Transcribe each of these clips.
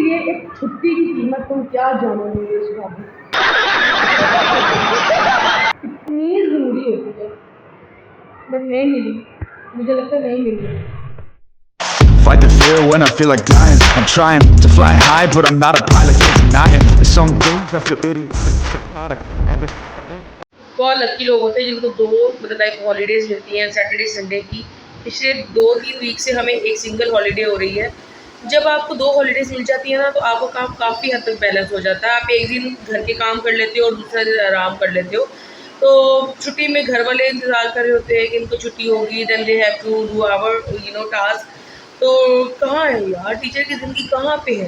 लिए एक छुट्टी की कीमत तुम क्या जानोगे इस भाभी, इतनी ज़रूरी होती है। बट नहीं मिली, मुझे लगता है नहीं मिली। Fight the fear when I feel like dying. I'm trying to fly high, but I'm not a pilot, can't deny it. Some days I feel idiotic. बहुत लकी लोग होते हैं जिनको दो मतलब लाइक हॉलीडेज मिलती हैं सैटरडे संडे की। पिछले 2-3 वीक से हमें एक सिंगल हॉलीडे हो रही है। जब आपको 2 हॉलीडेज मिल जाती है ना तो आपका काम काफ़ी हद तक बैलेंस हो जाता है। आप एक दिन घर के काम कर लेते हो और दूसरा दिन आराम कर लेते हो। तो छुट्टी में घर वाले इंतज़ार कर रहे होते हैं कि इनको छुट्टी होगी, then they have to do our task. तो कहाँ है यार, टीचर की ज़िंदगी कहाँ पे है?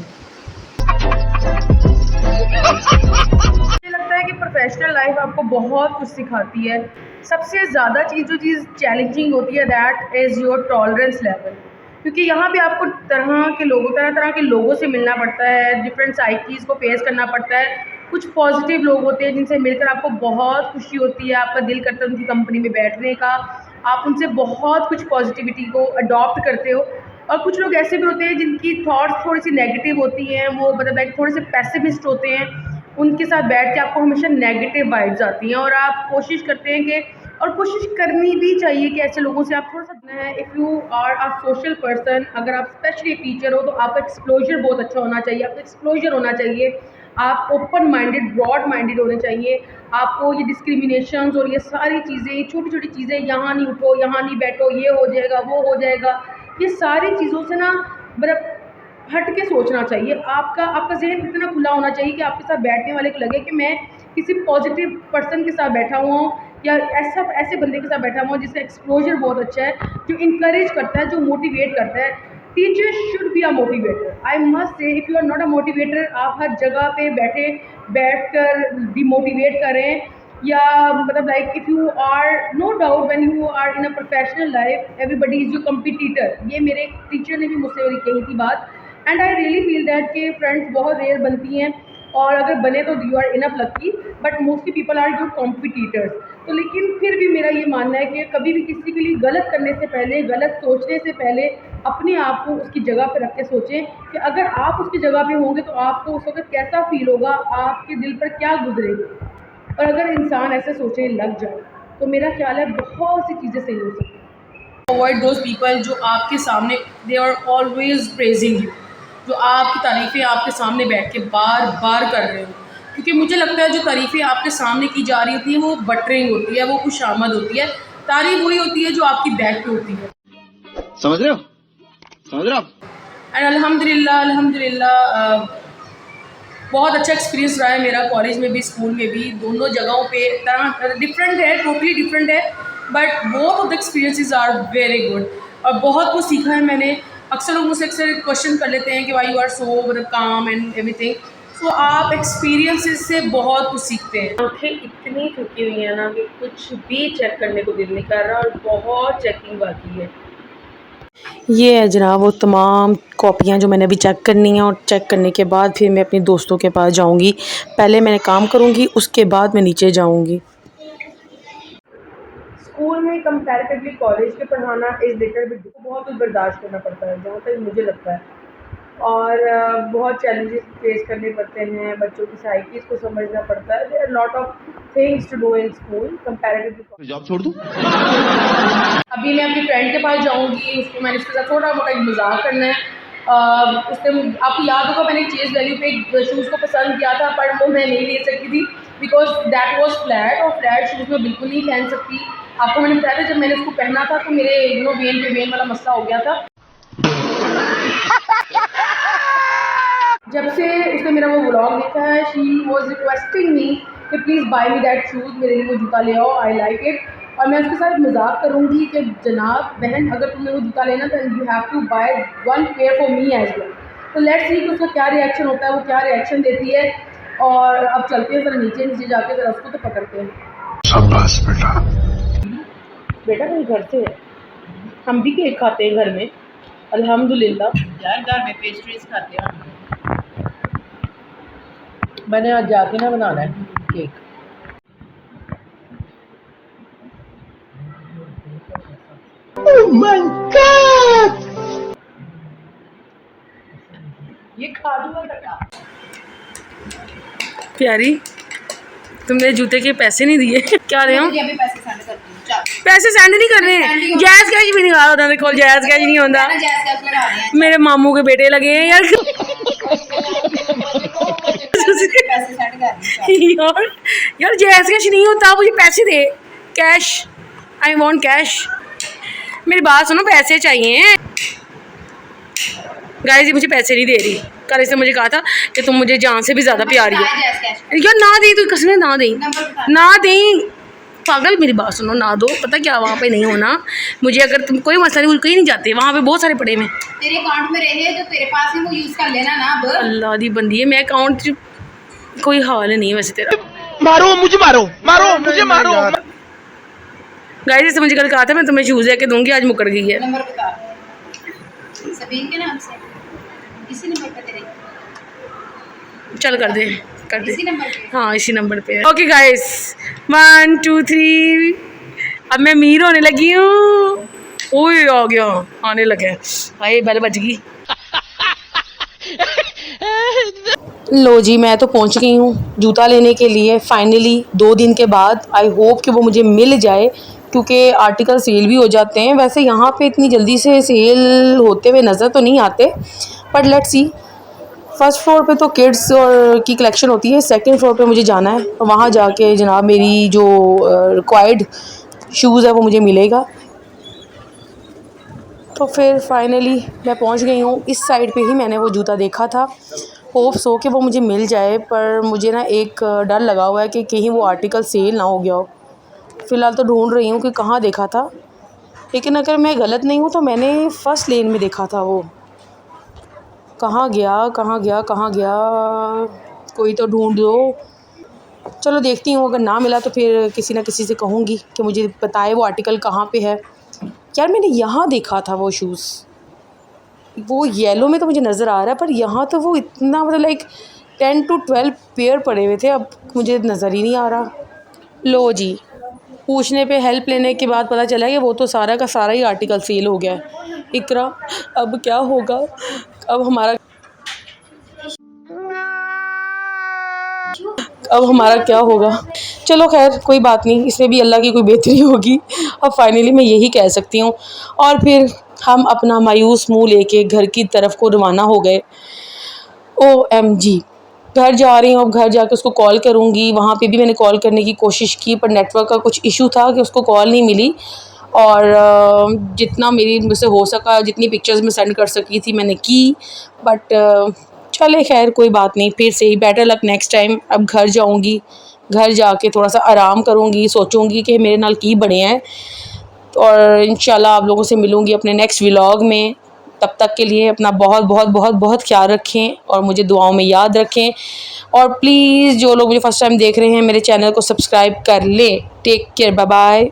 मुझे लगता है कि प्रोफेशनल लाइफ आपको बहुत कुछ सिखाती है। सबसे ज़्यादा जो चीज़ चैलेंजिंग होती है that is your tolerance level, क्योंकि यहाँ पे आपको तरह तरह के लोगों से मिलना पड़ता है, डिफरेंट साइकीज़ को फेस करना पड़ता है। कुछ पॉजिटिव लोग होते हैं जिनसे मिलकर आपको बहुत खुशी होती है, आपका दिल करता है उनकी कंपनी में बैठने का, आप उनसे बहुत कुछ पॉजिटिविटी को अडॉप्ट करते हो। और कुछ लोग ऐसे भी होते हैं जिनकी थॉट्स थोड़ी-सी नेगेटिव होती हैं, वो मतलब लाइक थोड़े से पेसिमिस्ट होते हैं, उनके साथ बैठ के आपको हमेशा नेगेटिव वाइब्स आती हैं और आप कोशिश करते हैं कि और कोशिश करनी भी चाहिए कि ऐसे लोगों से आप थोड़ा-सा है। If you are a social person, अगर आप स्पेशली टीचर हो तो आपका एक्सपोज़र बहुत अच्छा होना चाहिए, आपका एक्सपोज़र होना चाहिए, आप ओपन माइंडेड, ब्रॉड माइंडेड होने चाहिए। आपको ये डिस्क्रिमिनेशंस और ये सारी चीज़ें, छोटी-छोटी चीज़ें, यहाँ नहीं उठो, यहाँ नहीं बैठो, ये हो जाएगा, वो हो जाएगा, ये सारी चीज़ों से ना मतलब हट के सोचना चाहिए। आपका आपका ज़हन इतना खुला होना चाहिए कि आपके साथ बैठने वाले को लगे कि मैं किसी पॉज़िटिव पर्सन के साथ बैठा हुआ हूँ या ऐसे बंदे के साथ बैठा हुआ हूँ जिसका एक्सपोज़र बहुत अच्छा है, जो इनकरेज करता है, जो मोटिवेट करता है। Teacher should be a motivator. I must say if you are not a motivator, आप हर जगह पे बैठकर डिमोटिवेट कर रहे हैं या मतलब like if you are no doubt when you are in a professional life everybody is your competitor. ये मेरे एक टीचर ने भी मुझसे कही थी बात। And I really feel that कि फ्रेंड्स बहुत रेयर बनती हैं और अगर बने तो you are enough lucky, but mostly people are your competitors. तो लेकिन फिर भी मेरा ये मानना है कि कभी भी किसी के लिए गलत करने से पहले, गलत सोचने से पहले अपने आप को उसकी जगह पे रख के सोचें कि अगर आप उसकी जगह पे होंगे तो आपको उस वक्त कैसा फील होगा, आपके दिल पर क्या गुजरेगी। और अगर इंसान ऐसे सोचने लग जाए तो मेरा ख्याल है बहुत सी चीज़ें सही हो सकती हैं। अवॉइड दोज पीपल जो आपके सामने they are always praising you, जो आपकी तारीफ़ें आपके सामने बैठ के बार बार कर रहे हो। क्योंकि मुझे लगता है जो तारीफ़ें आपके सामने की जा रही होती हैं वो बटरिंग होती है, वो खुशामद होती है। तारीफ़ वही होती है जो आपकी बैक पे होती है। समझ रहे हो? समझ रहे हो? एंड अल्हम्दुलिल्लाह अल्हम्दुलिल्लाह बहुत अच्छा एक्सपीरियंस रहा है मेरा, कॉलेज में भी स्कूल में भी। दोनों जगहों पे तरह डिफरेंट है, टोटली डिफरेंट है, but both of the experiences are very good और बहुत कुछ सीखा है मैंने। अक्सर लोग मुझसे अक्सर क्वेश्चन कर लेते हैं कि वाई यू आर सो मतलब काम एंड एवरीथिंग। सो आप एक्सपीरियंसेस से बहुत कुछ सीखते हैं। आँखें इतनी थकी हुई हैं ना कि कुछ भी चेक करने को दिल नहीं कर रहा और बहुत चेकिंग बाकी है। ये है जनाब वो तमाम कॉपियाँ जो मैंने अभी चेक करनी है और चेक करने के बाद फिर मैं अपने दोस्तों के पास जाऊंगी। पहले मैं काम करूंगी, उसके बाद मैं नीचे जाऊंगी। स्कूल में कंपैरेटिवली कॉलेज के पढ़ाना इज़ लिटिल बिट बहुत कुछ बर्दाश्त करना पड़ता है जहाँ तक मुझे लगता है। और बहुत चैलेंजेस फेस करने पड़ते हैं, बच्चों की साइकीज़ को समझना पड़ता है। There are lot of things to do in school comparatively. Job छोड़ दूं? अभी मैं अपनी फ्रेंड के पास जाऊँगी, उसको मैंने उसके साथ थोड़ा-मोटा एक मज़ाक करना है। उसने आपको याद होगा मैंने चेज़ वैल्यू पे एक शूज़ को पसंद किया था पर वो मैं नहीं ले सकी थी बिकॉज़ दैट वाज़ फ्लैट और फ्लैट शूज़ मैं बिल्कुल नहीं पहन सकती। आपको मैंने बताया था जब मैंने उसको पहना था तो मेरे वेन पे वेन वाला मसला हो गया था। जब से उसने मेरा वो व्लॉग देखा है, शी वाज़ रिक्वेस्टिंग मी कि please buy me that shoes, मेरे लिए वो जूता ले आओ, आई लाइक इट। और मैं उसके साथ मज़ाक करूँगी कि जनाब बहन अगर तुम्हें वो जूता लेना तो you have to buy one pair for me as well. तो लेट्स सी कि उसका क्या रिएक्शन होता है, वो क्या रिएक्शन देती है। और अब चलते हैं ज़रा नीचे जाके ज़रा उसको तो पकड़ते हैं। शाबाश बेटा। बेटा मेरे घर से है, हम भी केक खाते हैं घर में अल्हम्दुलिल्लाह। यार घर में पेस्ट्रीज खाते हैं। मैंने आज जाके ना बनाना है केक। ये काजू का कटा। प्यारी, तुमने जूते के पैसे नहीं दिए क्या रहे हो? मुझे अभी पैसे सेंड करती हूँ। चल पैसे सेंड नहीं कर रहे हैं, जायज़ कैश भी नहीं आ रहा, उन्होंने कॉल जायज़ कैश नहीं होता। ना जैस कैश लगा रहे हैं। मेरे मामू के बेटे लगे हैं यार पैसे सेंड कर रही हूँ। यार यार जायज़ कैश नहीं होता, मुझे पैसे दे, कैश, आई वांट कैश। मेरी बात सुनो, पैसे चाहिए गाइस, ये मुझे पैसे नहीं दे रही। कल इसने मुझे कहा था कि तुम मुझे जान से भी ज़्यादा प्यारी हो जैस कैश यार, ना दे, तू कसम ना दे, नंबर बता। ना दे पागल, मेरी बात सुनो, ना दो। पता क्या, वहाँ पे नहीं होना मुझे, अगर तुम कोई मसला नहीं, कहीं नहीं जाते, वहाँ पे बहुत सारे पड़े में। तेरे अकाउंट में रहे जो तेरे पास है वो यूज कर लेना ना अब। अल्लाह दी बंदी है, मैं अकाउंट कोई हाल नहीं है वैसे तेरा। मारो मुझे, मारो मारो मुझे, मारो। गाइस इससे मुझे कल कहा था मैं तुम्हें शूज़ लेके दूंगी, आज मुकर गई है। नंबर बता। सबीन के नाम से इसी नंबर पे तेरे, चल कर दे, कर दे। इसी नंबर पे। हाँ इसी नंबर पे। ओके गाइस, 1 2 3, अब मैं मीर होने लगी हूँ। ओए आ गया, आने लगे, भाई बेल बज गई। लो जी, मैं तो पहुंच गई हूँ जूता लेने के लिए फाइनली 2 दिन के बाद। आई होप कि वो मुझे मिल जाए, क्योंकि आर्टिकल सेल भी हो जाते हैं। वैसे यहाँ पे इतनी जल्दी से सेल होते हुए नज़र तो नहीं आते, but let's see. First floor पे तो किड्स और की कलेक्शन होती है, सेकंड फ्लोर पे मुझे जाना है, वहाँ जाके जनाब मेरी जो रिक्वायर्ड शूज़ है वो मुझे मिलेगा। तो फिर फाइनली मैं पहुँच गई हूँ। इस साइड पे ही मैंने वो जूता देखा था, होप्स हो कि वो मुझे मिल जाए, पर मुझे ना एक डर लगा हुआ है कि कहीं वो आर्टिकल सेल ना हो गया हो। फ़िलहाल तो ढूंढ रही हूँ कि कहाँ देखा था, लेकिन अगर मैं गलत नहीं हूँ तो मैंने फ़र्स्ट लेन में देखा था। वो कहाँ गया, कहाँ गया, कहाँ गया, कोई तो ढूंढ दो। चलो देखती हूँ, अगर ना मिला तो फिर किसी ना किसी से कहूँगी कि मुझे बताए वो आर्टिकल कहाँ पे है। यार मैंने यहाँ देखा था वो शूज़, वो येलो में तो मुझे नज़र आ रहा है, पर यहाँ तो वो इतना मतलब लाइक 10 to 12 पेयर पड़े हुए थे, अब मुझे नज़र ही नहीं आ रहा। लो जी, पूछने पे, हेल्प लेने के बाद पता चला कि वो तो सारा का सारा ही आर्टिकल सेल हो गया है। इकरा, अब क्या होगा, अब हमारा क्या होगा। चलो खैर कोई बात नहीं, इसमें भी अल्लाह की कोई बेहतरी होगी। अब फाइनली मैं यही कह सकती हूँ। और फिर हम अपना मायूस मुंह लेके घर की तरफ को रवाना हो गए। OMG, घर जा रही हूँ। अब घर जाकर उसको कॉल करूँगी। वहाँ पे भी मैंने कॉल करने की कोशिश की, पर नेटवर्क का कुछ इशू था कि उसको कॉल नहीं मिली। और जितना मुझसे हो सका, जितनी पिक्चर्स मैं सेंड कर सकी थी मैंने की, बट चले खैर कोई बात नहीं, फिर से ही बेटर लक नेक्स्ट टाइम। अब घर जाऊँगी, घर जाके थोड़ा सा आराम करूँगी, सोचूँगी कि मेरे नाल की बने हैं, और इंशाल्लाह आप लोगों से मिलूँगी अपने नेक्स्ट व्लॉग में। तब तक के लिए अपना बहुत बहुत बहुत बहुत ख्याल रखें और मुझे दुआओं में याद रखें। और प्लीज़ जो लोग मुझे फ़र्स्ट टाइम देख रहे हैं, मेरे चैनल को सब्सक्राइब कर लें। Take care, bye bye.